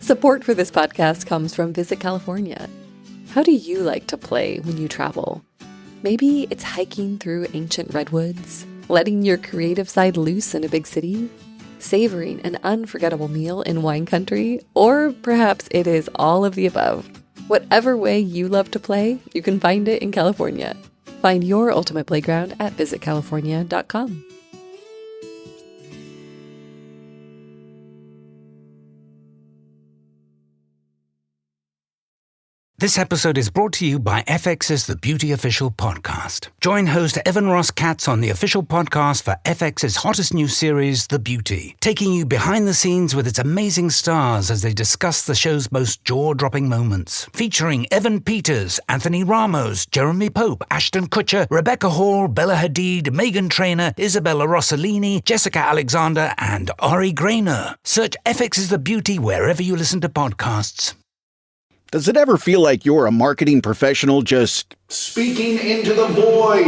Support for this podcast comes from Visit California. How do you like to play when you travel? Maybe it's hiking through ancient redwoods, letting your creative side loose in a big city, savoring an unforgettable meal in wine country, or perhaps it is all of the above. Whatever way you love to play, you can find it in California. Find your ultimate playground at visitcalifornia.com. This episode is brought to you by FX's The Beauty Official Podcast. Join host Evan Ross Katz on the official podcast for FX's hottest new series, The Beauty, taking you behind the scenes with its amazing stars as they discuss the show's most jaw-dropping moments. Featuring Evan Peters, Anthony Ramos, Jeremy Pope, Ashton Kutcher, Rebecca Hall, Bella Hadid, Meghan Trainor, Isabella Rossellini, Jessica Alexander, and Ari Grainer. Search FX's The Beauty wherever you listen to podcasts. Does it ever feel like you're a marketing professional just speaking into the void?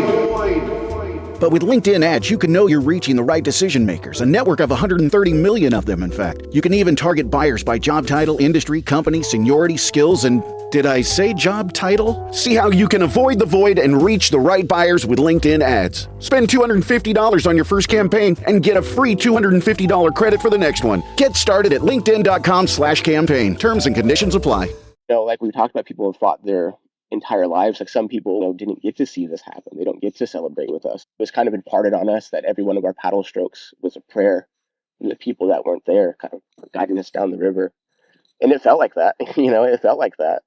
But with LinkedIn ads, you can know you're reaching the right decision makers, a network of 130 million of them, in fact. You can even target buyers by job title, industry, company, seniority, skills, and did I say job title? See how you can avoid the void and reach the right buyers with LinkedIn ads. Spend $250 on your first campaign and get a free $250 credit for the next one. Get started at linkedin.com/campaign. Terms and conditions apply. Like we talked about, people have fought their entire lives. Like some people, didn't get to see this happen. They don't get to celebrate with us. It was kind of imparted on us that every one of our paddle strokes was a prayer from the people that weren't there, kind of guiding us down the river. And it felt like that, it felt like that.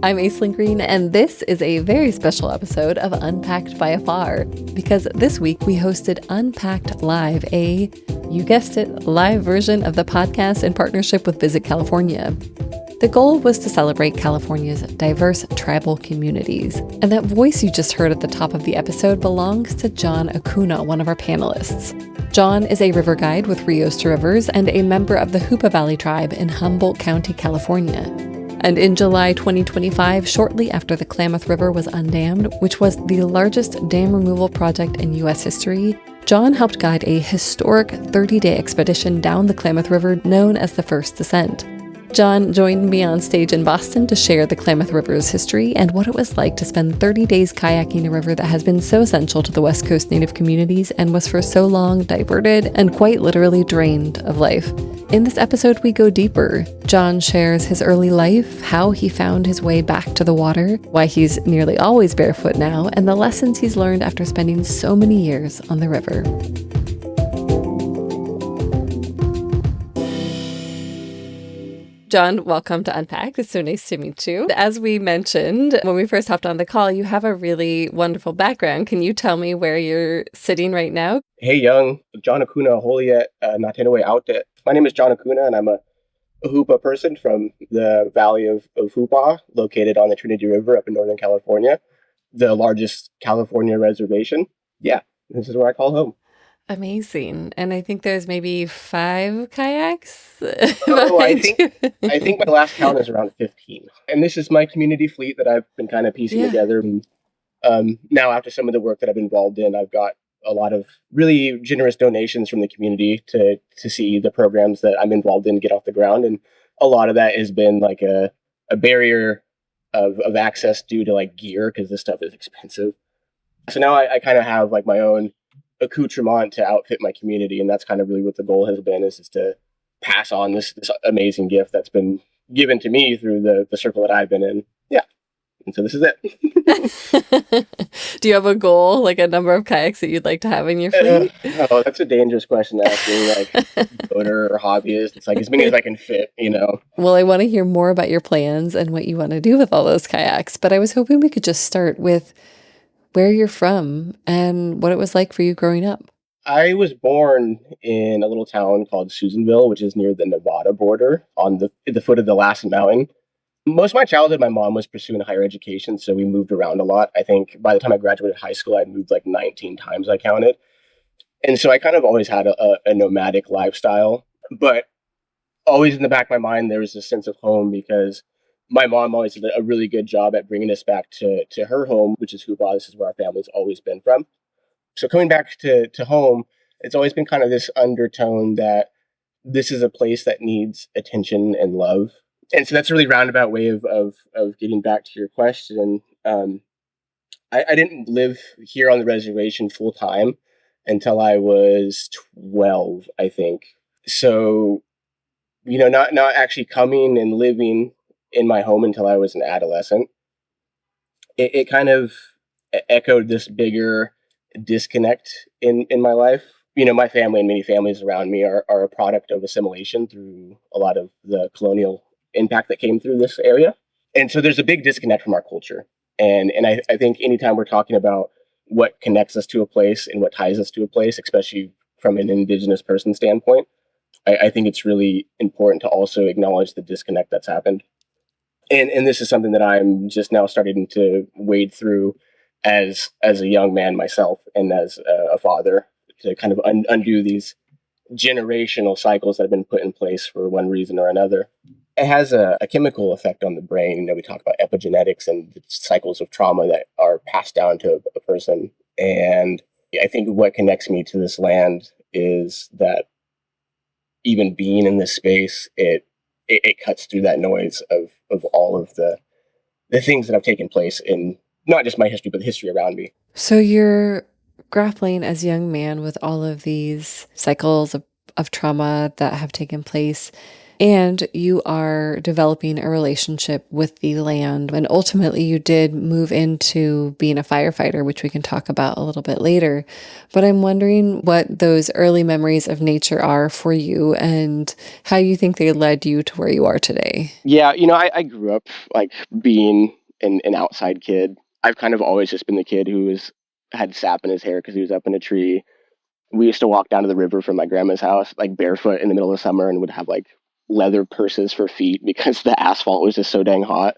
I'm Aislinn Green, and this is a very special episode of Unpacked by Afar, because this week we hosted Unpacked Live, you guessed it, live version of the podcast in partnership with Visit California. The goal was to celebrate California's diverse tribal communities, and that voice you just heard at the top of the episode belongs to John Acuna, one of our panelists. John is a river guide with Rios to Rivers and a member of the Hoopa Valley tribe in Humboldt County, California. And in July 2025, shortly after the Klamath River was undammed, which was the largest dam removal project in U.S. history, John helped guide a historic 30-day expedition down the Klamath River known as the First Descent. John joined me on stage in Boston to share the Klamath River's history and what it was like to spend 30 days kayaking a river that has been so essential to the West Coast Native communities and was for so long diverted and quite literally drained of life. In this episode, we go deeper. John shares his early life, how he found his way back to the water, why he's nearly always barefoot now, and the lessons he's learned after spending so many years on the river. John, welcome to Unpacked. It's so nice to meet you. As we mentioned when we first hopped on the call, you have a really wonderful background. Can you tell me where you're sitting right now? Hey, young, John Acuna, Holiet, Natenawe Outet. My name is John Acuna, and I'm a Hoopa person from the Valley of Hoopa, located on the Trinity River up in Northern California, the largest California reservation. Yeah, this is where I call home. Amazing. And I think there's maybe 5 kayaks. I think my last count is around 15. And this is my community fleet that I've been kind of piecing together. And now after some of the work that I've been involved in, I've got a lot of really generous donations from the community to see the programs that I'm involved in get off the ground. And a lot of that has been like a barrier of access due to like gear, because this stuff is expensive. So now I kind of have like my own accoutrement to outfit my community, and that's kind of really what the goal has been, is to pass on this amazing gift that's been given to me through the circle that I've been in. Yeah. And so this is it. Do you have a goal, like a number of kayaks that you'd like to have in your fleet? Oh, that's a dangerous question to ask me, like boater or hobbyist. It's like as many as I can fit, Well, I want to hear more about your plans and what you want to do with all those kayaks, but I was hoping we could just start with where you're from and what it was like for you growing up. I was born in a little town called Susanville, which is near the Nevada border on the foot of the Lassen Mountain. Most of my childhood, my mom was pursuing higher education, so we moved around a lot. I think by the time I graduated high school, I'd moved like 19 times, I counted. And so I kind of always had a nomadic lifestyle, but always in the back of my mind, there was a sense of home, because my mom always did a really good job at bringing us back to her home, which is Hoopa. This is where our family's always been from. So coming back to home, It's always been kind of this undertone that this is a place that needs attention and love. And so that's a really roundabout way of getting back to your question. I didn't live here on the reservation full time until I was 12, I think. So, not actually coming and living in my home until I was an adolescent. It kind of echoed this bigger disconnect in my life. My family and many families around me are a product of assimilation through a lot of the colonial impact that came through this area. And so there's a big disconnect from our culture. And I think anytime we're talking about what connects us to a place and what ties us to a place, especially from an Indigenous person standpoint, I think it's really important to also acknowledge the disconnect that's happened. And this is something that I'm just now starting to wade through as a young man myself and as a father, to kind of undo these generational cycles that have been put in place for one reason or another. It has a chemical effect on the brain. We talk about epigenetics and the cycles of trauma that are passed down to a person. And I think what connects me to this land is that even being in this space, it cuts through that noise of all of the things that have taken place in not just my history, but the history around me. So you're grappling as a young man with all of these cycles of trauma that have taken place, and you are developing a relationship with the land. And ultimately, you did move into being a firefighter, which we can talk about a little bit later. But I'm wondering what those early memories of nature are for you and how you think they led you to where you are today. Yeah, I grew up like being an outside kid. I've kind of always just been the kid who had sap in his hair because he was up in a tree. We used to walk down to the river from my grandma's house, like barefoot in the middle of the summer, and would have like leather purses for feet because the asphalt was just so dang hot.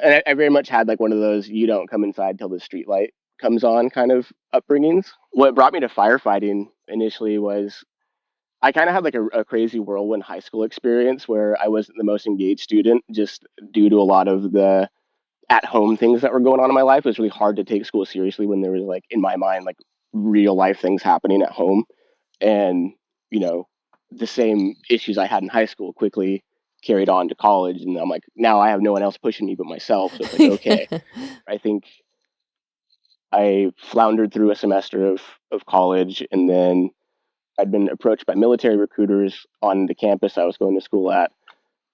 And I very much had like one of those "you don't come inside till the street light comes on" kind of upbringings. What brought me to firefighting initially was I kind of had like a crazy whirlwind high school experience where I wasn't the most engaged student, just due to a lot of the at home things that were going on in my life. It was really hard to take school seriously when there was, like, in my mind, like real life things happening at home. And, the same issues I had in high school quickly carried on to college. And I'm like, now I have no one else pushing me but myself. So it's like, okay, I think I floundered through a semester of college, and then I'd been approached by military recruiters on the campus I was going to school at,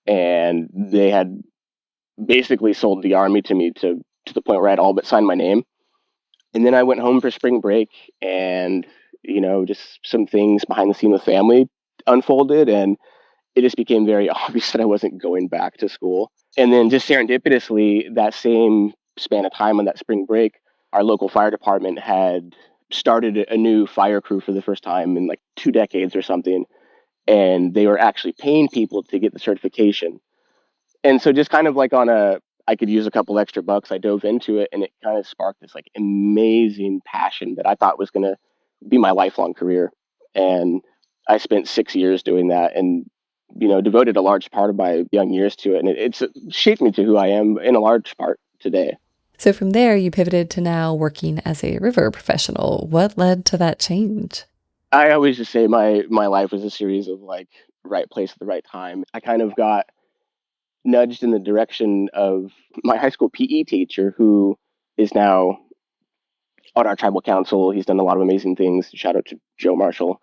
and they had basically sold the army to me to the point where I'd all but signed my name. And then I went home for spring break, and just some things behind the scene with family unfolded, and it just became very obvious that I wasn't going back to school. And then just serendipitously, that same span of time on that spring break, our local fire department had started a new fire crew for the first time in like 2 decades or something, and they were actually paying people to get the certification. And so just kind of like I could use a couple extra bucks, I dove into it, and it kind of sparked this like amazing passion that I thought was going to be my lifelong career. And I spent 6 years doing that, and devoted a large part of my young years to it. And it's shaped me to who I am in a large part today. So from there, you pivoted to now working as a river professional. What led to that change? I always just say my life was a series of like right place at the right time. I kind of got nudged in the direction of my high school PE teacher, who is now on our tribal council. He's done a lot of amazing things. Shout out to Joe Marshall.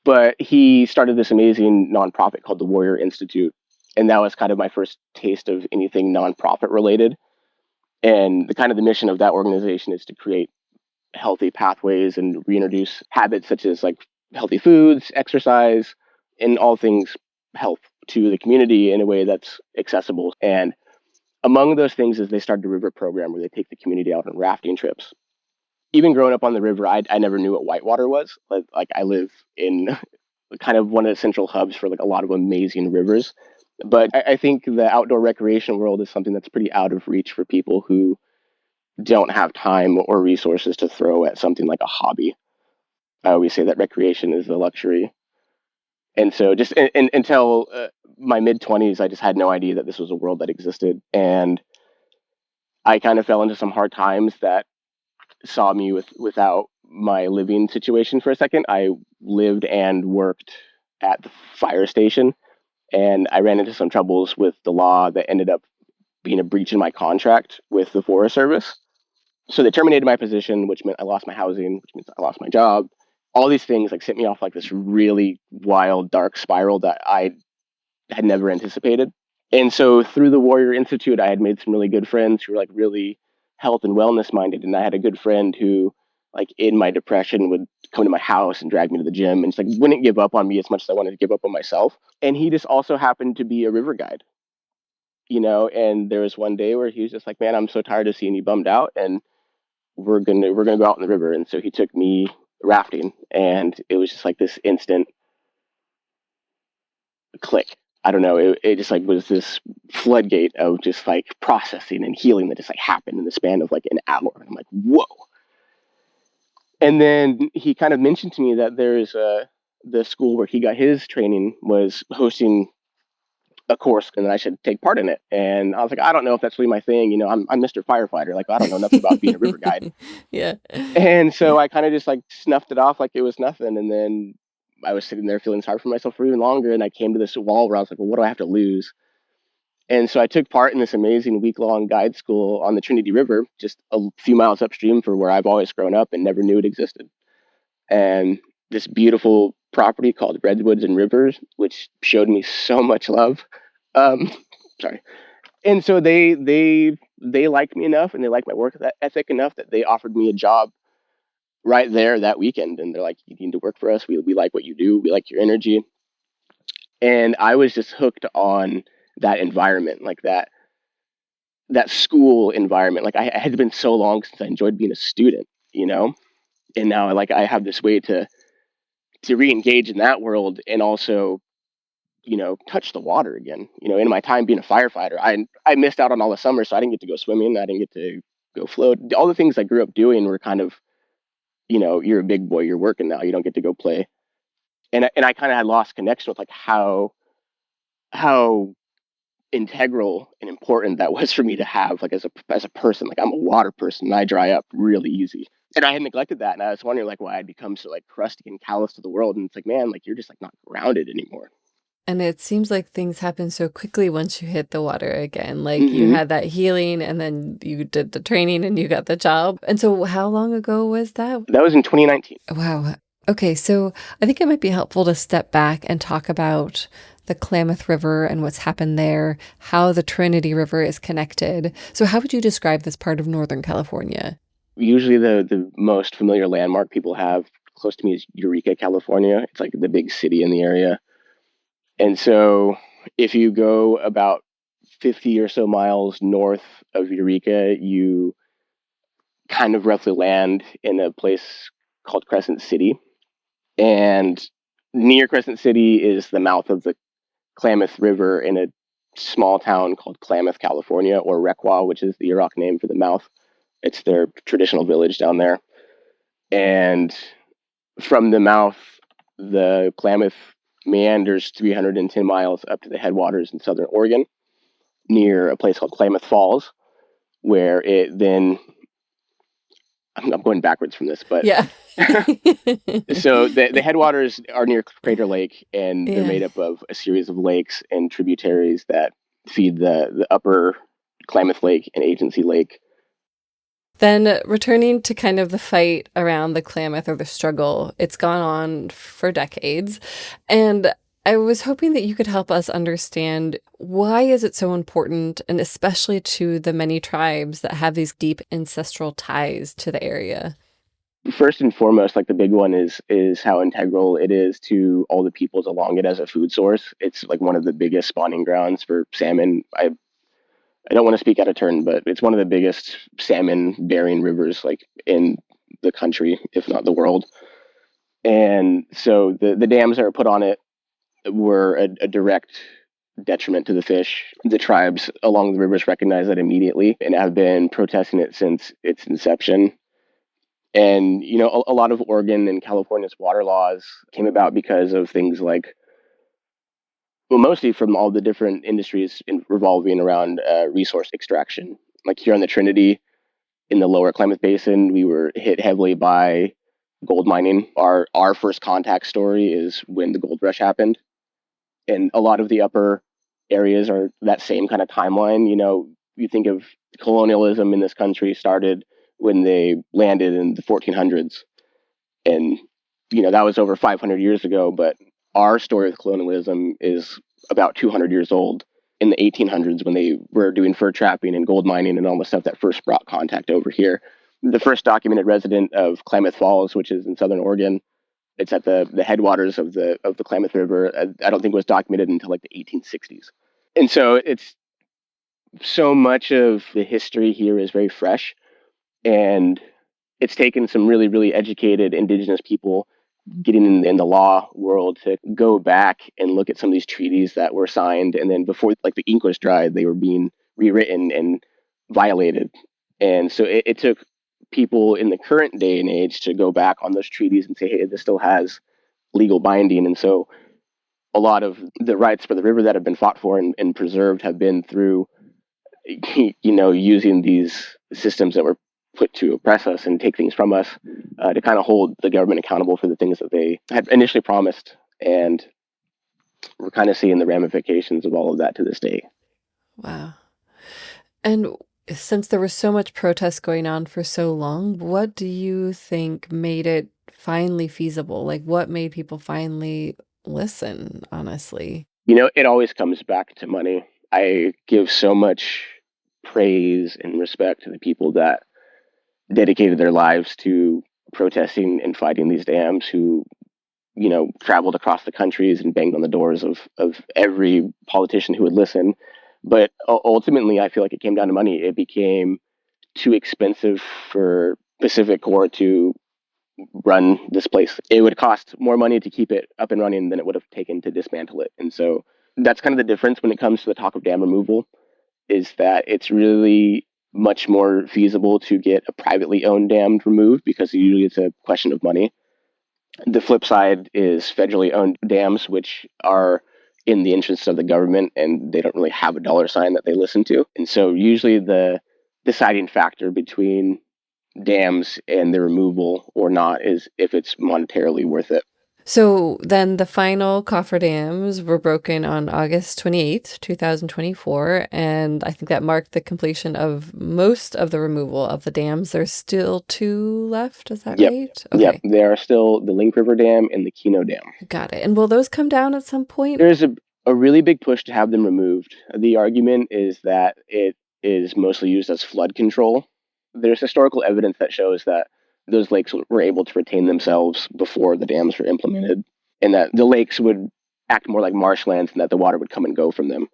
But he started this amazing nonprofit called the Warrior Institute. And that was kind of my first taste of anything nonprofit related. And the mission of that organization is to create healthy pathways and reintroduce habits such as like healthy foods, exercise, and all things health to the community in a way that's accessible. And among those things is they started a river program where they take the community out on rafting trips. Even growing up on the river, I never knew what whitewater was. Like I live in kind of one of the central hubs for like a lot of amazing rivers. But I think the outdoor recreation world is something that's pretty out of reach for people who don't have time or resources to throw at something like a hobby. I always say that recreation is a luxury. And so just until my mid-20s, I just had no idea that this was a world that existed. And I kind of fell into some hard times that saw me without my living situation for a second. I lived and worked at the fire station, and I ran into some troubles with the law that ended up being a breach in my contract with the Forest Service. So they terminated my position, which meant I lost my housing, which means I lost my job. All these things like sent me off like this really wild, dark spiral that I had never anticipated. And so through the Warrior Institute, I had made some really good friends who were like really health and wellness minded. And I had a good friend who, like in my depression, would come to my house and drag me to the gym and just like wouldn't give up on me as much as I wanted to give up on myself. And he just also happened to be a river guide, and there was one day where he was just like, man, I'm so tired of seeing you bummed out, and we're gonna go out in the river. And so he took me rafting, and it was just like this instant click. I don't know. It just like was this floodgate of just like processing and healing that just like happened in the span of like an hour. And I'm like, whoa. And then he kind of mentioned to me that there's the school where he got his training was hosting a course and that I should take part in it. And I was like, I don't know if that's really my thing. I'm Mr. Firefighter. Like, I don't know nothing about being a river guide. Yeah. And so I kind of just like snuffed it off like it was nothing. And then I was sitting there feeling sorry for myself for even longer. And I came to this wall where I was like, well, what do I have to lose? And so I took part in this amazing week-long guide school on the Trinity River, just a few miles upstream from where I've always grown up and never knew it existed. And this beautiful property called Redwoods and Rivers, which showed me so much love. Um, sorry. And so they liked me enough, and they liked my work ethic enough that they offered me a job right there that weekend. And they're like, you need to work for us. We like what you do. We like your energy. And I was just hooked on that environment, like that school environment. Like I had been so long since I enjoyed being a student, and now like I have this way to re-engage in that world and also touch the water again. In my time being a firefighter, I missed out on all the summer, so I didn't get to go swimming. I didn't get to go float. All the things I grew up doing were kind of, you're a big boy, you're working now, you don't get to go play. And I kind of had lost connection with like how integral and important that was for me to have, like as a person. Like I'm a water person and I dry up really easy. And I had neglected that, and I was wondering like why I'd become so like crusty and callous to the world. And it's like, man, like you're just like not grounded anymore. And it seems like things happen so quickly once you hit the water again. Like you had that healing, and then you did the training and you got the job. And so how long ago was that? That was in 2019. Wow. Okay, so I think it might be helpful to step back and talk about the Klamath River and what's happened there, how the Trinity River is connected. So how would you describe this part of Northern California? Usually the most familiar landmark people have close to me is Eureka, California. It's like the big city in the area. And so if you go about 50 or so miles north of Eureka, you kind of roughly land in a place called Crescent City. And near Crescent City is the mouth of the Klamath River in a small town called Klamath, California, or Requa, which is the Yurok name for the mouth. It's their traditional village down there. And from the mouth, the Klamath meanders 310 miles up to the headwaters in southern Oregon, near a place called Klamath Falls, where it then, I'm going backwards from this, but yeah. So the headwaters are near Crater Lake, and they're made up of a series of lakes and tributaries that feed the upper Klamath Lake and Agency Lake. Then returning to kind of the fight around the Klamath, or the struggle, it's gone on for decades. And I was hoping that you could help us understand, why is it so important, and especially to the many tribes that have these deep ancestral ties to the area? First and foremost, like the big one is how integral it is to all the peoples along it as a food source. It's like one of the biggest spawning grounds for salmon. I don't want to speak out of turn, but it's one of the biggest salmon bearing rivers like in the country, if not the world. And so the dams that are put on it were a direct detriment to the fish. The tribes along the rivers recognize that immediately and have been protesting it since its inception. And, a lot of Oregon and California's water laws came about because of things like, well, mostly from all the different industries revolving around resource extraction. Like here on the Trinity, in the lower Klamath Basin, we were hit heavily by gold mining. Our first contact story is when the gold rush happened. And a lot of the upper areas are that same kind of timeline. You think of colonialism in this country started when they landed in the 1400s. And, that was over 500 years ago. But our story of colonialism is about 200 years old in the 1800s when they were doing fur trapping and gold mining and all the stuff that first brought contact over here. The first documented resident of Klamath Falls, which is in southern Oregon, it's at the headwaters of the Klamath River. I don't think it was documented until like the 1860s. And so it's so much of the history here is very fresh, and it's taken some really, really educated Indigenous people getting in the law world to go back and look at some of these treaties that were signed, and then before like the ink was dried, they were being rewritten and violated. And so it took people in the current day and age to go back on those treaties and say, hey, this still has legal binding. And so a lot of the rights for the river that have been fought for and preserved have been through, using these systems that were put to oppress us and take things from us, to kind of hold the government accountable for the things that they had initially promised. And we're kind of seeing the ramifications of all of that to this day. Wow. And since there was so much protest going on for so long, what do you think made it finally feasible? Like, what made people finally listen, honestly? It always comes back to money. I give so much praise and respect to the people that dedicated their lives to protesting and fighting these dams, who, traveled across the countries and banged on the doors of every politician who would listen. But ultimately, I feel like it came down to money. It became too expensive for Pacific Corps to run this place. It would cost more money to keep it up and running than it would have taken to dismantle it. And so that's kind of the difference when it comes to the talk of dam removal, is that it's really much more feasible to get a privately owned dam removed because usually it's a question of money. The flip side is federally owned dams, which are in the interest of the government and they don't really have a dollar sign that they listen to. And so usually the deciding factor between dams and the removal or not is if it's monetarily worth it. So then the final cofferdams were broken on August 28th, 2024, and I think that marked the completion of most of the removal of the dams. There's still 2 left, is that right? Okay. Yep, there are still the Link River Dam and the Keno Dam. Got it. And will those come down at some point? There's a really big push to have them removed. The argument is that it is mostly used as flood control. There's historical evidence that shows that those lakes were able to retain themselves before the dams were implemented, and that the lakes would act more like marshlands and that the water would come and go from them.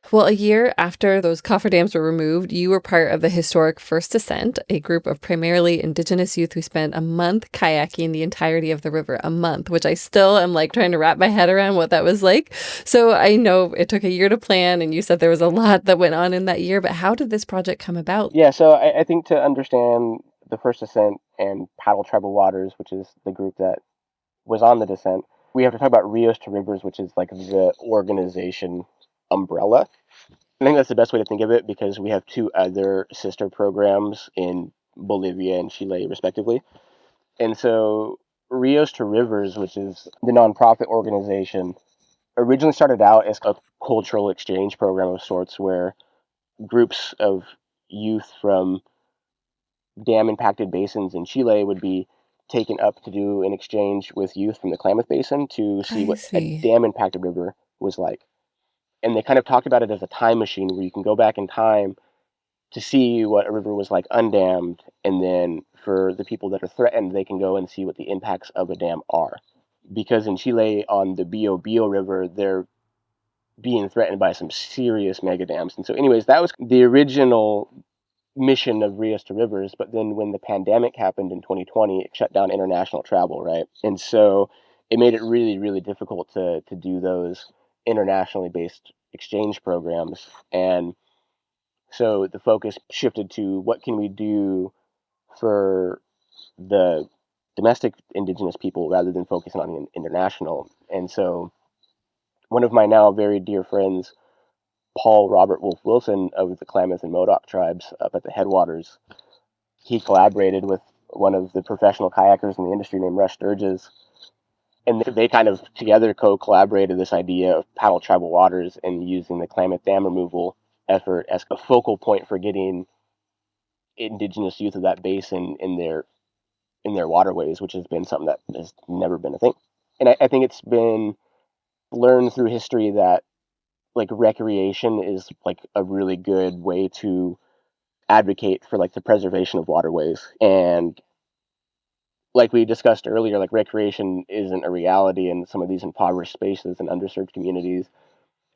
Well, a year after those cofferdams were removed, you were part of the historic First Ascent, a group of primarily Indigenous youth who spent a month kayaking the entirety of the river, a month, which I still am like trying to wrap my head around what that was like. So I know it took a year to plan, and you said there was a lot that went on in that year, but how did this project come about? Yeah, so I think to understand the First Ascent and Paddle Tribal Waters, which is the group that was on the descent, we have to talk about Rios to Rivers, which is like the organization umbrella. I think that's the best way to think of it because we have 2 other sister programs in Bolivia and Chile, respectively. And so Rios to Rivers, which is the nonprofit organization, originally started out as a cultural exchange program of sorts where groups of youth from dam-impacted basins in Chile would be taken up to do an exchange with youth from the Klamath Basin to see what a dam-impacted river was like. And they kind of talked about it as a time machine where you can go back in time to see what a river was like undammed, and then for the people that are threatened, they can go and see what the impacts of a dam are. Because in Chile, on the Bio River, they're being threatened by some serious mega dams. And so anyways, that was the original mission of Rios to Rivers, but then when the pandemic happened in 2020, it shut down international travel, right? And so it made it really, really difficult to do those internationally based exchange programs. And so the focus shifted to what can we do for the domestic Indigenous people rather than focusing on the international. And so one of my now very dear friends, Paul Robert Wolf Wilson of the Klamath and Modoc tribes up at the headwaters, he collaborated with one of the professional kayakers in the industry named Russ Sturges. And they kind of together co-collaborated this idea of paddle tribal waters and using the Klamath Dam removal effort as a focal point for getting Indigenous youth of that basin in their waterways, which has been something that has never been a thing. And I think it's been learned through history that like recreation is like a really good way to advocate for like the preservation of waterways. And like we discussed earlier, like recreation isn't a reality in some of these impoverished spaces and underserved communities.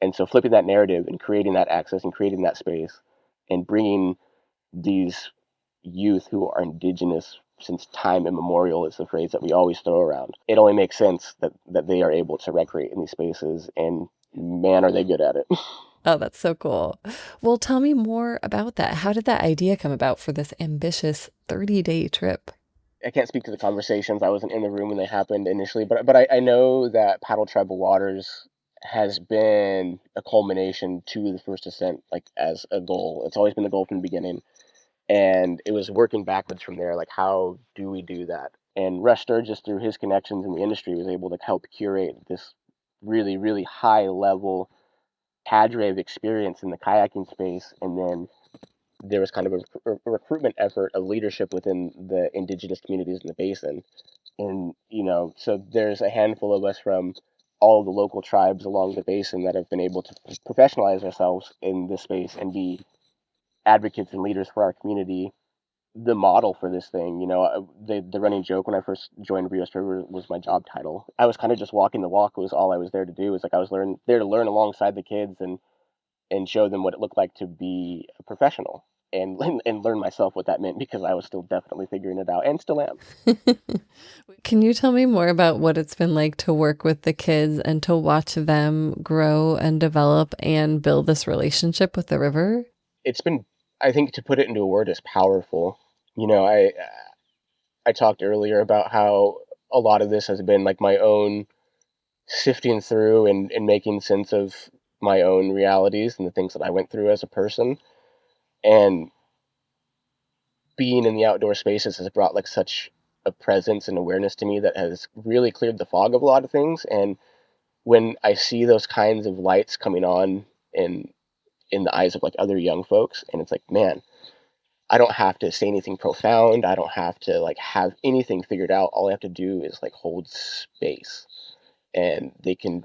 And so flipping that narrative and creating that access and creating that space and bringing these youth who are Indigenous since time immemorial is the phrase that we always throw around. It only makes sense that they are able to recreate in these spaces, and man, are they good at it. Oh, that's so cool. Well, tell me more about that. How did that idea come about for this ambitious 30-day trip? I can't speak to the conversations. I wasn't in the room when they happened initially, but I know that Paddle Tribal Waters has been a culmination to the first ascent, like as a goal. It's always been the goal from the beginning. And it was working backwards from there, like how do we do that? And Russ Sturgis, through his connections in the industry, was able to help curate this really, really high level cadre of experience in the kayaking space. And then there was kind of a recruitment effort of leadership within the Indigenous communities in the basin. And, so there's a handful of us from all of the local tribes along the basin that have been able to professionalize ourselves in this space and be advocates and leaders for our community. The model for this thing, the running joke when I first joined Rios River was my job title. I was kind of just walking the walk was all I was there to do. It was like I was there to learn alongside the kids and show them what it looked like to be a professional and learn myself what that meant, because I was still definitely figuring it out and still am. Can you tell me more about what it's been like to work with the kids and to watch them grow and develop and build this relationship with the river? It's been, I think, to put it into a word, is powerful. I talked earlier about how a lot of this has been like my own sifting through and making sense of my own realities and the things that I went through as a person. And being in the outdoor spaces has brought like such a presence and awareness to me that has really cleared the fog of a lot of things. And when I see those kinds of lights coming on in the eyes of like other young folks, and it's like, man, I don't have to say anything profound. I don't have to like have anything figured out. All I have to do is like hold space, and they can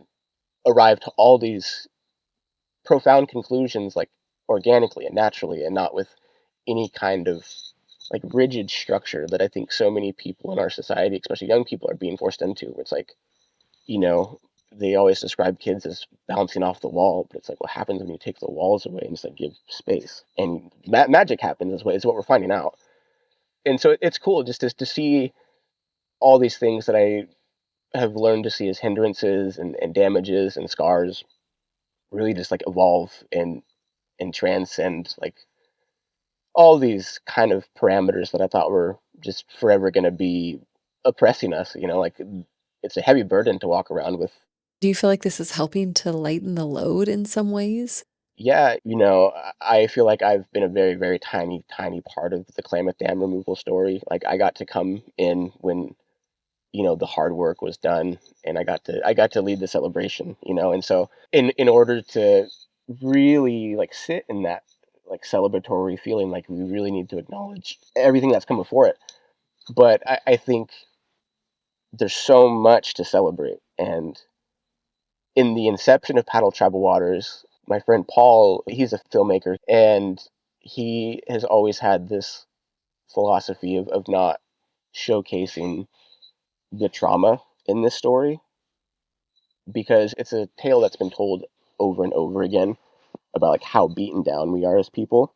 arrive to all these profound conclusions like organically and naturally, and not with any kind of like rigid structure that I think so many people in our society, especially young people, are being forced into. Where it's like, they always describe kids as bouncing off the wall, but it's like, what happens when you take the walls away and just like give space? And magic happens is what we're finding out. And so it's cool just to see all these things that I have learned to see as hindrances and damages and scars really just like evolve and transcend like all these kind of parameters that I thought were just forever going to be oppressing us. Like it's a heavy burden to walk around with. Do you feel like this is helping to lighten the load in some ways? Yeah, I feel like I've been a very, very tiny, tiny part of the Klamath Dam removal story. Like I got to come in when, the hard work was done, and I got to lead the celebration, and so in order to really like sit in that like celebratory feeling, like we really need to acknowledge everything that's come before it. But I think there's so much to celebrate. And in the inception of Paddle Tribal Waters, my friend Paul, he's a filmmaker, and he has always had this philosophy of not showcasing the trauma in this story, because it's a tale that's been told over and over again about like how beaten down we are as people.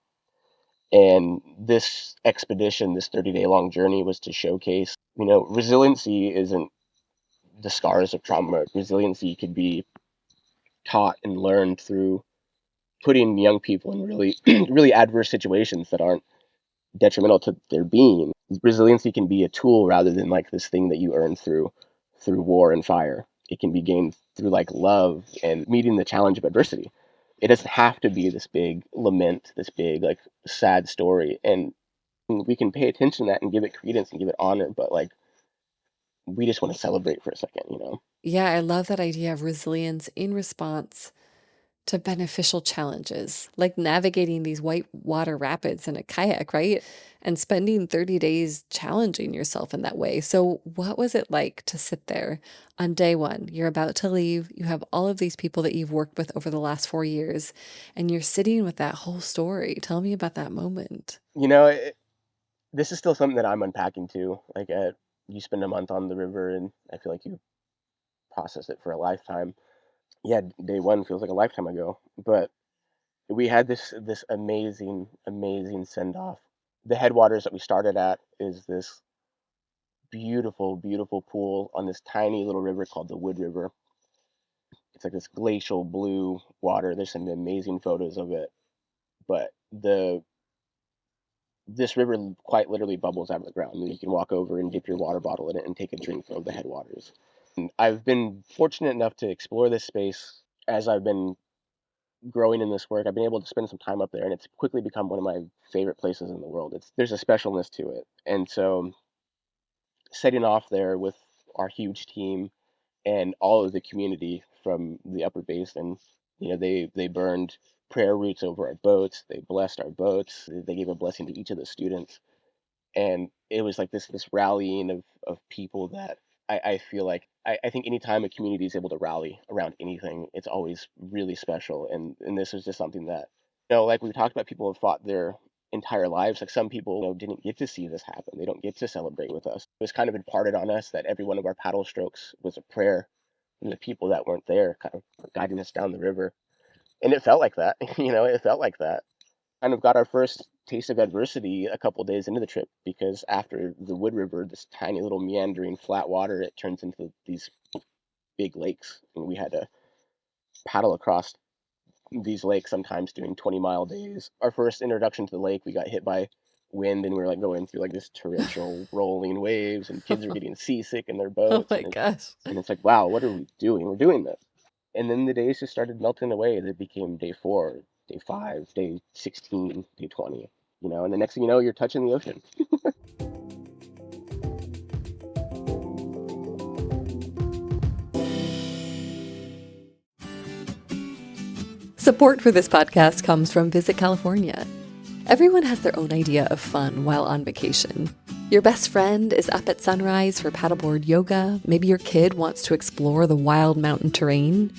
And this expedition, this 30-day long journey, was to showcase, resiliency isn't the scars of trauma. Resiliency could be taught and learned through putting young people in really, really adverse situations that aren't detrimental to their being. Resiliency can be a tool rather than like this thing that you earn through war and fire. It can be gained through like love and meeting the challenge of adversity. It doesn't have to be this big lament, this big like sad story. And And we can pay attention to that and give it credence and give it honor, but like we just want to celebrate for a second, you know? Yeah, I love that idea of resilience in response to beneficial challenges, like navigating these white water rapids in a kayak, right? And spending 30 days challenging yourself in that way. So, what was it like to sit there on day one? You're about to leave, you have all of these people that you've worked with over the last 4 years, and you're sitting with that whole story. Tell me about that moment. You know, this is still something that I'm unpacking too. Like, you spend a month on the river, and I feel like you process it for a lifetime. Yeah, day one feels like a lifetime ago, but we had this amazing send off. The headwaters that we started at is this beautiful pool on this tiny little river called the Wood River. It's like this glacial blue water. There's some amazing photos of it, but the this river quite literally bubbles out of the ground. And you can walk over and dip your water bottle in it and take a drink of the headwaters. And I've been fortunate enough to explore this space as I've been growing in this work. I've been able to spend some time up there, and it's quickly become one of my favorite places in the world. There's a specialness to it, and so setting off there with our huge team and all of the community from the upper basin, you know, they burned prayer roots over our boats. They blessed our boats. They gave a blessing to each of the students, and it was like this rallying of people that I feel like I think anytime a community is able to rally around anything, it's always really special. And this was just something that, you know, like we talked about, people have fought their entire lives. Like some people, you know, didn't get to see this happen. They don't get to celebrate with us. It was kind of imparted on us that every one of our paddle strokes was a prayer from the people that weren't there, kind of guiding us down the river. And it felt like that, you know, it felt like that. Kind of got our first taste of adversity a couple days into the trip, because after the Wood River, this tiny little meandering flat water, it turns into these big lakes, and we had to paddle across these lakes, sometimes doing 20-mile days. Our first introduction to the lake, we got hit by wind, and we were like going through like this torrential rolling waves, and kids are getting seasick in their Oh boats, my gosh. and it's like, wow, what are we doing? We're doing this. And then the days just started melting away. It became day 4, day 5, day 16, day 20, you know, and the next thing you know, you're touching the ocean. Support for this podcast comes from Visit California. Everyone has their own idea of fun while on vacation. Your best friend is up at sunrise for paddleboard yoga. Maybe your kid wants to explore the wild mountain terrain.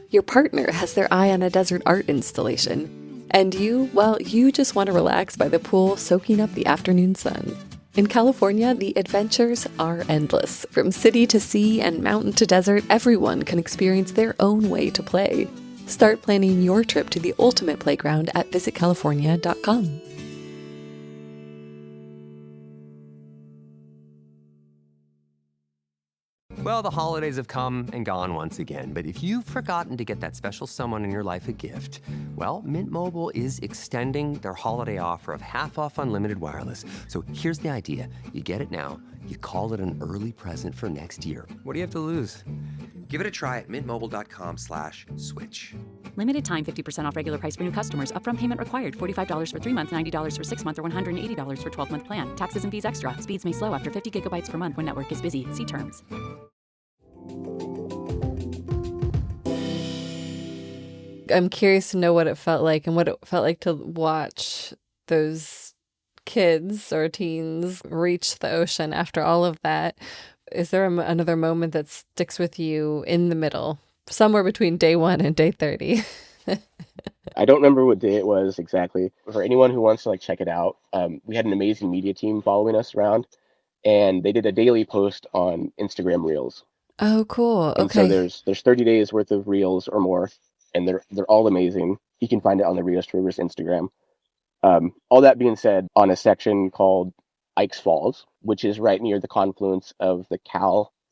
Your partner has their eye on a desert art installation. And you, well, you just want to relax by the pool, soaking up the afternoon sun. In California, the adventures are endless. From city to sea and mountain to desert, everyone can experience their own way to play. Start planning your trip to the ultimate playground at visitcalifornia.com. Well, the holidays have come and gone once again, but if you've forgotten to get that special someone in your life a gift, well, Mint Mobile is extending their holiday offer of half off unlimited wireless. So here's the idea. You get it now, you call it an early present for next year. What do you have to lose? Give it a try at mintmobile.com/switch. Limited time, 50% off regular price for new customers. Upfront payment required. $45 for 3 months, $90 for 6 months, or $180 for 12-month plan. Taxes and fees extra. Speeds may slow after 50 gigabytes per month when network is busy. See terms. I'm curious to know what it felt like and what it felt like to watch those kids or teens reach the ocean after all of that. Is there another moment that sticks with you in the middle, somewhere between day 1 and day 30? I don't remember what day it was exactly. For anyone who wants to like check it out, we had an amazing media team following us around, and they did a daily post on Instagram Reels. Oh, cool. And so Okay. there's 30 days worth of reels or more, and they're all amazing. You can find it on the Rios to Rivers Instagram. All that being said, on a section called Ike's Falls, which is right near the confluence of the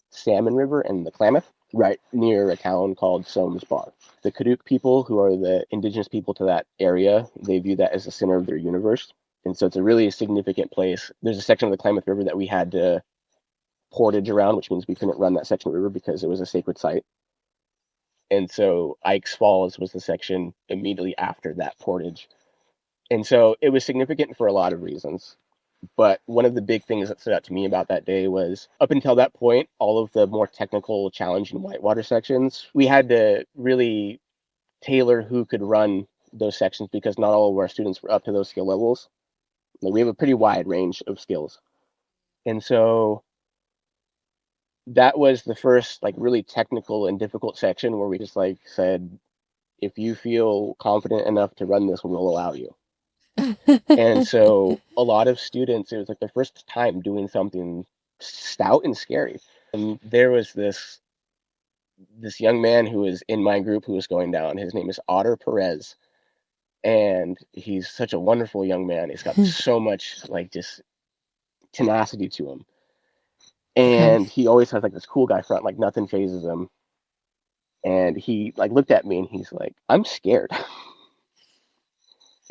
Salmon River and the Klamath, right near a town called Somes Bar. The Kaduk people, who are the indigenous people to that area, they view that as the center of their universe. And so it's a really significant place. There's a section of the Klamath River that we had to portage around, which means we couldn't run that section of the river because it was a sacred site. And so Ike's Falls was the section immediately after that portage. And so it was significant for a lot of reasons. But one of the big things that stood out to me about that day was up until that point, all of the more technical, challenging whitewater sections, we had to really tailor who could run those sections because not all of our students were up to those skill levels. Like, we have a pretty wide range of skills. And so that was the first like really technical and difficult section where we just like said, if you feel confident enough to run this, we'll allow you. And so a lot of students, it was like their first time doing something stout and scary. And there was this young man who was in my group who was going down. His name is Otter Perez. And he's such a wonderful young man. He's got so much like just tenacity to him. Okay. And he always has like this cool guy front, like nothing phases him. And he like looked at me and he's like, I'm scared.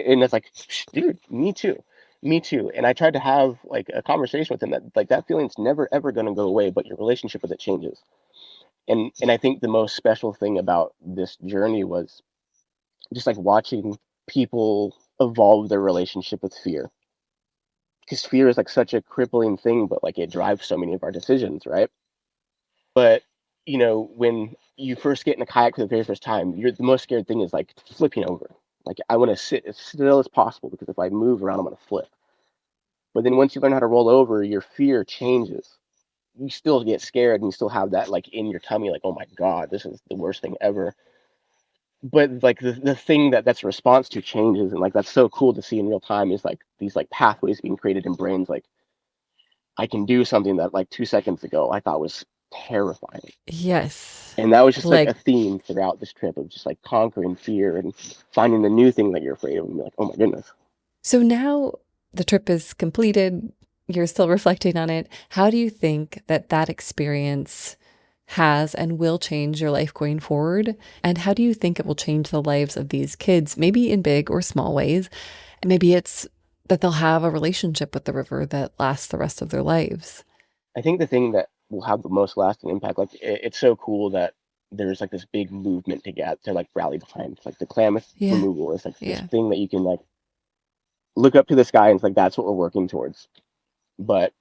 And it's like, dude, me too. Me too. And I tried to have like a conversation with him that like that feeling's never ever gonna go away, but your relationship with it changes. And I think the most special thing about this journey was just like watching people evolve their relationship with fear. Because fear is like such a crippling thing, but like it drives so many of our decisions, right? But when you first get in a kayak for the very first time, you're the most scared thing is like flipping over. Like I want to sit as still as possible because if I move around, I'm gonna flip. But then once you learn how to roll over, your fear changes. You still get scared and you still have that like in your tummy, like, oh my God, this is the worst thing ever. But like the thing that's a response to changes, and like that's so cool to see in real time is like these like pathways being created in brains. Like I can do something that like 2 seconds ago I thought was terrifying. Yes. And that was just like a Like, theme throughout this trip of just like conquering fear and finding the new thing that you're afraid of and be like, oh my goodness. so now the trip is completed. You're still reflecting on it. How do you think that that experience has and will change your life going forward? And how do you think it will change the lives of these kids, maybe in big or small ways? And maybe it's that they'll have a relationship with the river that lasts the rest of their lives. I think the thing that will have the most lasting impact, like it's so cool that there's like this big movement to like rally behind. Like the Klamath Yeah. removal is like this Yeah. thing that you can like look up to the sky and it's like that's what we're working towards. But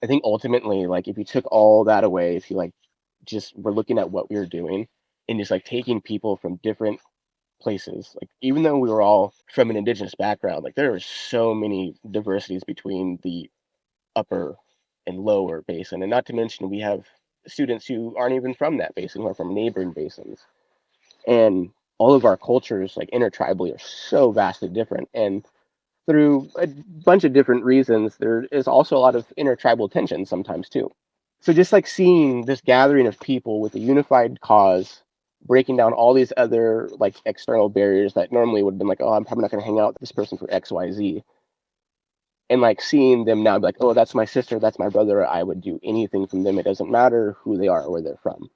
I think ultimately, like if you took all that away, if you like just were looking at what we were doing and just like taking people from different places, like even though we were all from an Indigenous background, like there are so many diversities between the upper and lower basin. And not to mention, we have students who aren't even from that basin, who are from neighboring basins. And all of our cultures, like intertribally, are so vastly different. And through a bunch of different reasons, there is also a lot of intertribal tension sometimes too. So just like seeing this gathering of people with a unified cause, breaking down all these other like external barriers that normally would have been like, oh, I'm probably not going to hang out with this person for X, Y, Z. And like seeing them now be like, oh, that's my sister, that's my brother, I would do anything from them, it doesn't matter who they are or where they're from.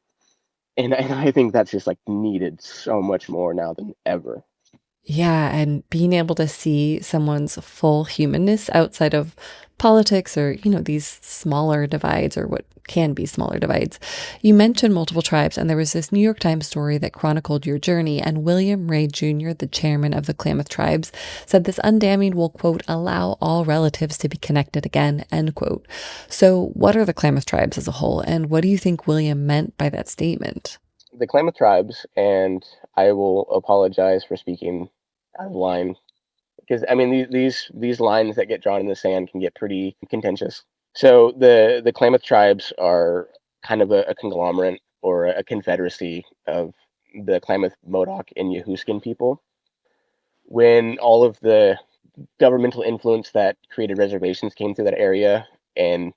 And I think that's just like needed so much more now than ever. Yeah, and being able to see someone's full humanness outside of politics or, these smaller divides or what can be smaller divides. You mentioned multiple tribes, and there was this New York Times story that chronicled your journey, and William Ray Jr., the chairman of the Klamath tribes, said this undamming will, quote, allow all relatives to be connected again, end quote. So what are the Klamath tribes as a whole, and what do you think William meant by that statement? The Klamath tribes, and I will apologize for speaking out of line, because I mean these lines that get drawn in the sand can get pretty contentious. So the Klamath tribes are kind of a conglomerate or a confederacy of the Klamath, Modoc, and Yahuskin people. When all of the governmental influence that created reservations came through that area and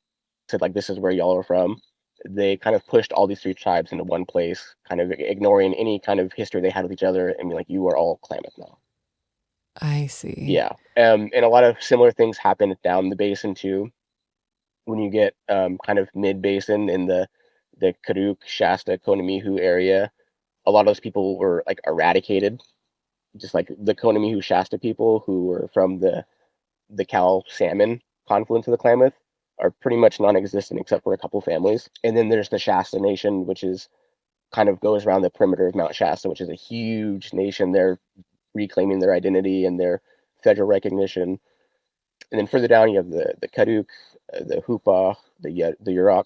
said like this is where y'all are from, they kind of pushed all these three tribes into one place, kind of ignoring any kind of history they had with each other and be like, you are all Klamath now. I see. Yeah. And a lot of similar things happen down the basin too. When you get kind of mid basin in the Karuk, Shasta, Konamihu area, a lot of those people were like eradicated. Just like the Konamihu Shasta people who were from the Cal salmon confluence of the Klamath are pretty much non-existent except for a couple families. And then there's the Shasta Nation, which is kind of goes around the perimeter of Mount Shasta, which is a huge nation. They're reclaiming their identity and their federal recognition. And then further down, you have the Karuk, the Hupa, the Yurok.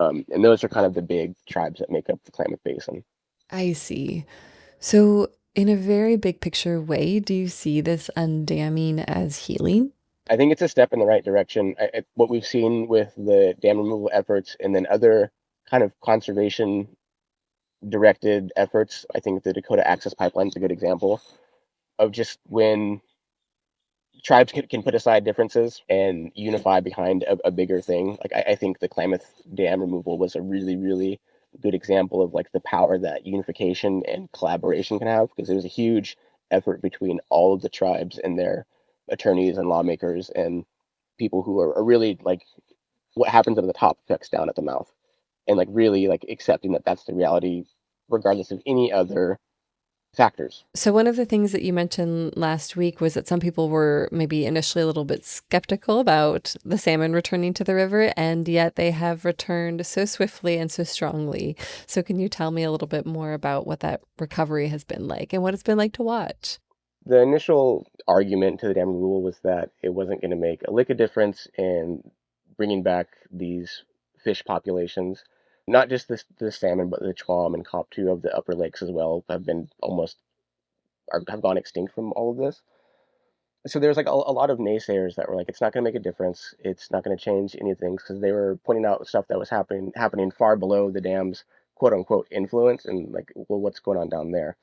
And those are kind of the big tribes that make up the Klamath Basin. I see. So, in a very big picture way, do you see this undamming as healing? I think it's a step in the right direction. What we've seen with the dam removal efforts and then other kind of conservation directed efforts, I think the Dakota Access Pipeline is a good example of just when tribes can put aside differences and unify behind a bigger thing. Like I think the Klamath Dam removal was a really, really good example of like the power that unification and collaboration can have, because it was a huge effort between all of the tribes and their attorneys and lawmakers and people who are really like what happens at the top affects down at the mouth, and like really like accepting that that's the reality regardless of any other factors. So, one of the things that you mentioned last week was that some people were maybe initially a little bit skeptical about the salmon returning to the river, and yet they have returned so swiftly and so strongly. So, can you tell me a little bit more about what that recovery has been like and what it's been like to watch? The initial argument to the dam removal was that it wasn't going to make a lick of difference in bringing back these fish populations. Not just the salmon, but the chwam and koptu of the upper lakes as well have been have gone extinct from all of this. So there's like a lot of naysayers that were like, it's not going to make a difference. It's not going to change anything, because they were pointing out stuff that was happening far below the dam's quote unquote influence, and like, well, what's going on down there?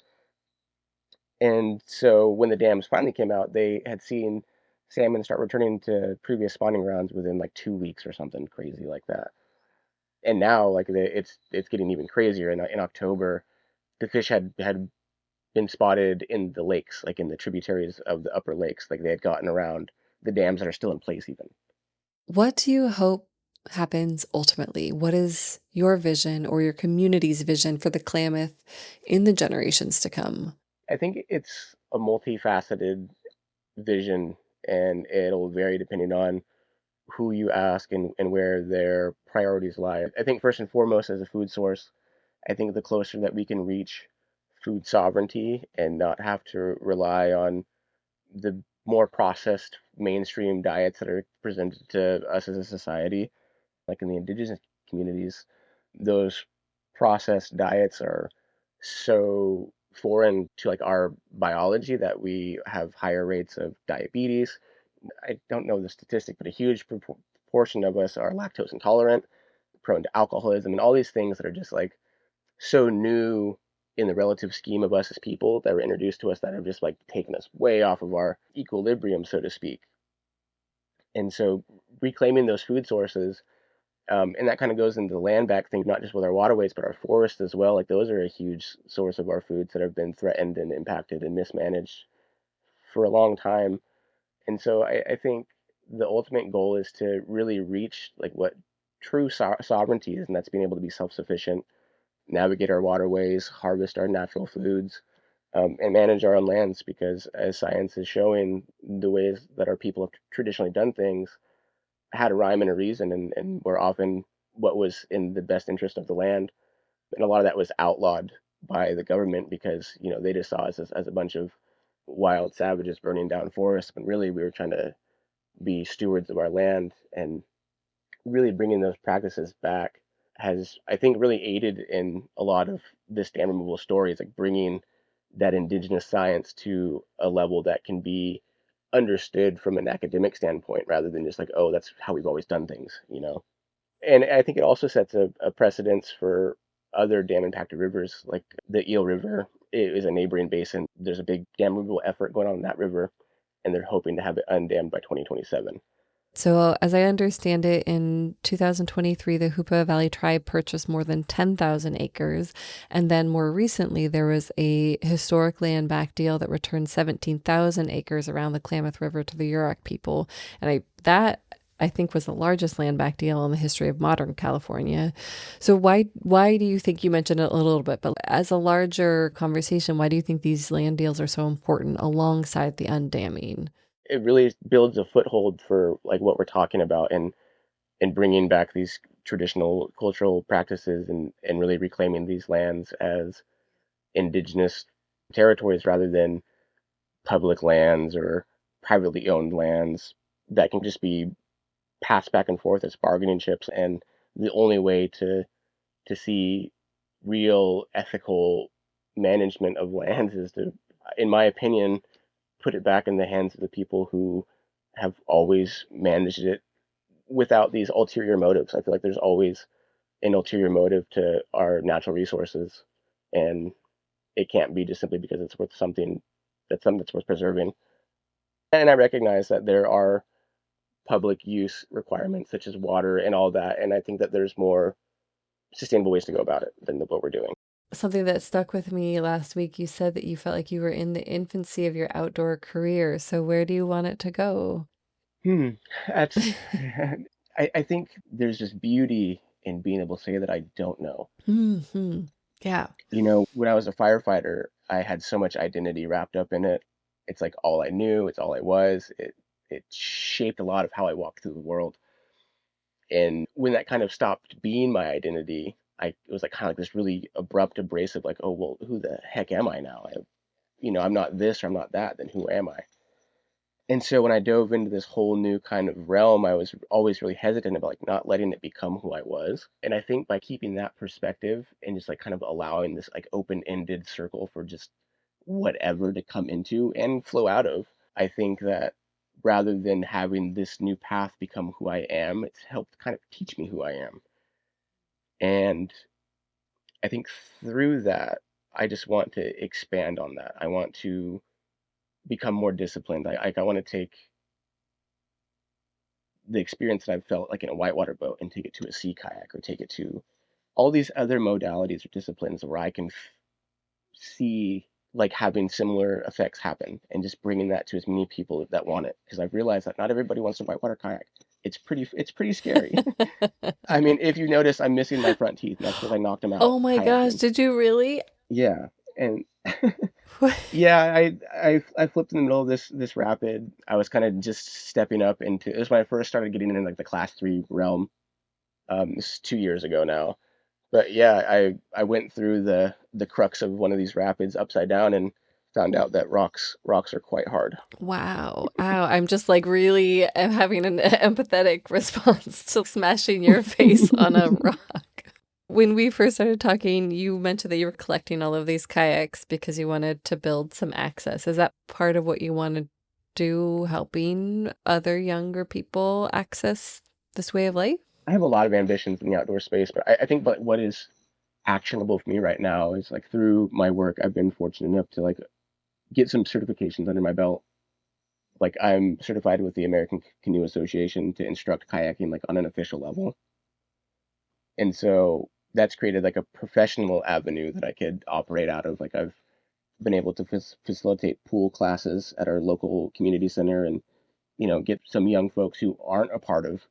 And so when the dams finally came out, they had seen salmon start returning to previous spawning grounds within like 2 weeks or something crazy like that. And now like it's getting even crazier. In October, the fish had been spotted in the lakes, like in the tributaries of the upper lakes, like they had gotten around the dams that are still in place even. What do you hope happens ultimately? What is your vision or your community's vision for the Klamath in the generations to come? I think it's a multifaceted vision, and it'll vary depending on who you ask and where their priorities lie. I think first and foremost, as a food source, I think the closer that we can reach food sovereignty and not have to rely on the more processed mainstream diets that are presented to us as a society, like in the indigenous communities, those processed diets are so foreign to like our biology that we have higher rates of diabetes. I don't know the statistic, but a huge proportion of us are lactose intolerant, prone to alcoholism, and all these things that are just like so new in the relative scheme of us as people that were introduced to us that have just like taken us way off of our equilibrium, so to speak. And so reclaiming those food sources, and that kind of goes into the land back thing, not just with our waterways, but our forests as well. Like those are a huge source of our foods that have been threatened and impacted and mismanaged for a long time. And so I think the ultimate goal is to really reach like what true sovereignty is, and that's being able to be self-sufficient, navigate our waterways, harvest our natural foods, and manage our own lands. Because as science is showing, the ways that our people have traditionally done things had a rhyme and a reason, and were often what was in the best interest of the land. And a lot of that was outlawed by the government because they just saw us as a bunch of wild savages burning down forests, when really we were trying to be stewards of our land. And really bringing those practices back has, I think, really aided in a lot of this dam removal stories, like bringing that indigenous science to a level that can be understood from an academic standpoint rather than just like, oh, that's how we've always done things. And I think it also sets a precedence for other dam impacted rivers, like the Eel River. It is a neighboring basin. There's a big dam removal effort going on in that river, and they're hoping to have it undammed by 2027. So, as I understand it, in 2023, the Hoopa Valley tribe purchased more than 10,000 acres. And then more recently, there was a historic land back deal that returned 17,000 acres around the Klamath River to the Yurok people. And that I think was the largest land back deal in the history of modern California. So why do you think, you mentioned it a little bit, but as a larger conversation, why do you think these land deals are so important alongside the undamming? It really builds a foothold for like what we're talking about, and bringing back these traditional cultural practices, and really reclaiming these lands as indigenous territories rather than public lands or privately owned lands that can just be passed back and forth as bargaining chips. And the only way to see real ethical management of lands is to, in my opinion, put it back in the hands of the people who have always managed it without these ulterior motives. I feel like there's always an ulterior motive to our natural resources, and it can't be just simply because it's worth something that's worth preserving. And I recognize that there are public use requirements such as water and all that, and I think that there's more sustainable ways to go about it than what we're doing. Something that stuck with me last week, you said that you felt like you were in the infancy of your outdoor career. So where do you want it to go? That's I think there's just beauty in being able to say that I don't know. Hmm. Yeah. When I was a firefighter, I had so much identity wrapped up in it. It's like all I knew, it's all I was. It shaped a lot of how I walked through the world. And when that kind of stopped being my identity, it was like kind of like this really abrupt, abrasive, like, oh, well, who the heck am I now? I'm not this or I'm not that, then who am I? And so when I dove into this whole new kind of realm, I was always really hesitant about like not letting it become who I was. And I think by keeping that perspective and just like kind of allowing this like open-ended circle for just whatever to come into and flow out of, I think that rather than having this new path become who I am, it's helped kind of teach me who I am. And I think through that, I just want to expand on that. I want to become more disciplined. I want to take the experience that I've felt like in a whitewater boat and take it to a sea kayak or take it to all these other modalities or disciplines where I can see like having similar effects happen and just bringing that to as many people that want it. Because I've realized that not everybody wants to whitewater kayak. It's pretty scary. I mean, if you notice, I'm missing my front teeth. And that's because I knocked them out. Oh my gosh, did you really? Yeah. And yeah, I flipped in the middle of this rapid. I was kind of just stepping up into it was when I first started getting in like the class 3 realm. This is 2 years ago now. But yeah, I went through the crux of one of these rapids upside down and found out that rocks are quite hard. Wow. Wow. I'm just like really am having an empathetic response to smashing your face on a rock. When we first started talking, you mentioned that you were collecting all of these kayaks because you wanted to build some access. Is that part of what you want to do, helping other younger people access this way of life? I have a lot of ambitions in the outdoor space, but I think what is actionable for me right now is like through my work, I've been fortunate enough to like get some certifications under my belt. Like I'm certified with the American Canoe Association to instruct kayaking like on an official level. And so that's created like a professional avenue that I could operate out of. Like I've been able to facilitate pool classes at our local community center and, get some young folks who aren't a part of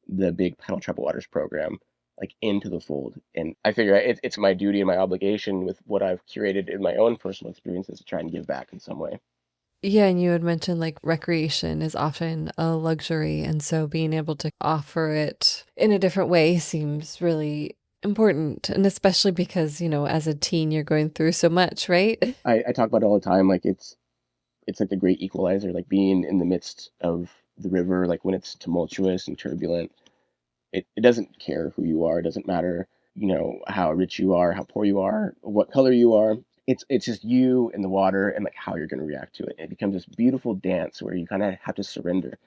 the big Paddle Troubled Waters program, like into the fold. And I figure it's my duty and my obligation with what I've curated in my own personal experiences to try and give back in some way. Yeah, and you had mentioned like recreation is often a luxury. And so being able to offer it in a different way seems really important. And especially because, as a teen, you're going through so much, right? I talk about it all the time. Like it's like the great equalizer, like being in the midst of the river, like when it's tumultuous and turbulent, it doesn't care who you are. It doesn't matter, how rich you are, how poor you are, what color you are. It's just you and the water and like how you're going to react to it. It becomes this beautiful dance where you kind of have to surrender.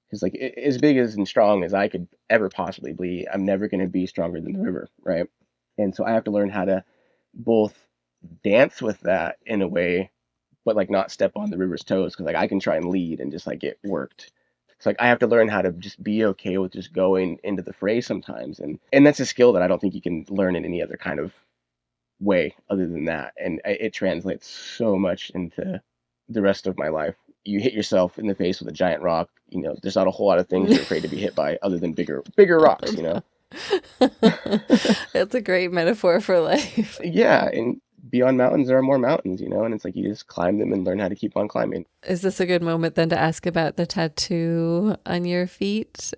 Because like as big as and strong as I could ever possibly be, I'm never going to be stronger than the river, right? And so I have to learn how to both dance with that in a way, but like not step on the river's toes. Because like I can try and lead and just like get worked. It's like I have to learn how to just be okay with just going into the fray sometimes, and that's a skill that I don't think you can learn in any other kind of way other than that. And it translates so much into the rest of my life. You hit yourself in the face with a giant rock, there's not a whole lot of things you're afraid to be hit by other than bigger rocks, That's a great metaphor for life. Yeah, and beyond mountains, there are more mountains, and it's like you just climb them and learn how to keep on climbing. Is this a good moment then to ask about the tattoo on your feet?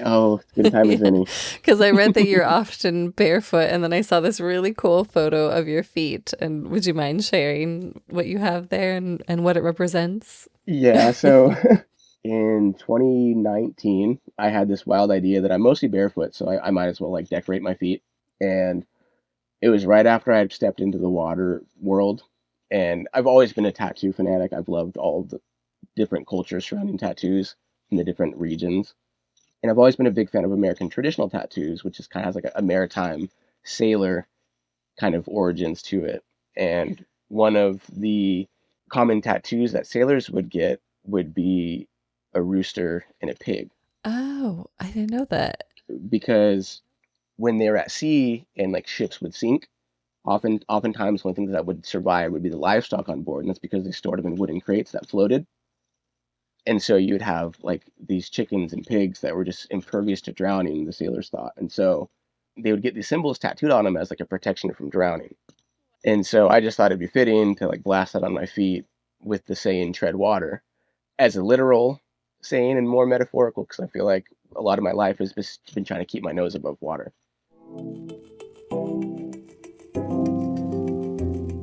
Oh, good time as any. Because I read that you're often barefoot, and then I saw this really cool photo of your feet. And would you mind sharing what you have there and what it represents? Yeah, so in 2019, I had this wild idea that I'm mostly barefoot, so I might as well like decorate my feet. And it was right after I had stepped into the water world. And I've always been a tattoo fanatic. I've loved all of the different cultures surrounding tattoos in the different regions. And I've always been a big fan of American traditional tattoos, which is kind of has like a maritime sailor kind of origins to it. And one of the common tattoos that sailors would get would be a rooster and a pig. Oh, I didn't know that. Because when they were at sea and like ships would sink, oftentimes one of the things that would survive would be the livestock on board, and that's because they stored them in wooden crates that floated. And so you would have like these chickens and pigs that were just impervious to drowning, the sailors thought. And so they would get these symbols tattooed on them as like a protection from drowning. And so I just thought it'd be fitting to like blast that on my feet with the saying tread water as a literal saying and more metaphorical, because I feel like a lot of my life has just been trying to keep my nose above water.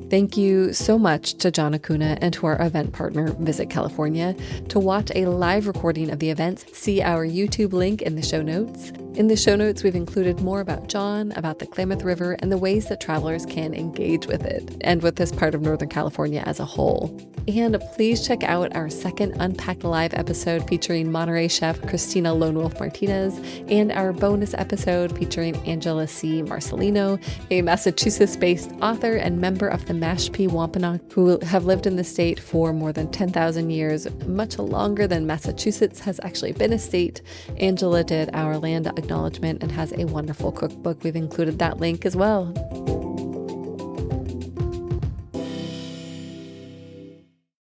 Thank you so much to John Acuna and to our event partner, Visit California. To watch a live recording of the events, see our YouTube link in the show notes. In the show notes, we've included more about John, about the Klamath River, and the ways that travelers can engage with it, and with this part of Northern California as a whole. And please check out our second Unpacked Live episode featuring Monterey chef Christina Lone Wolf Martinez, and our bonus episode featuring Angela C. Marcelino, a Massachusetts-based author and member of the Mashpee Wampanoag, who have lived in the state for more than 10,000 years, much longer than Massachusetts has actually been a state. Angela did our land acknowledgement and has a wonderful cookbook. We've included that link as well.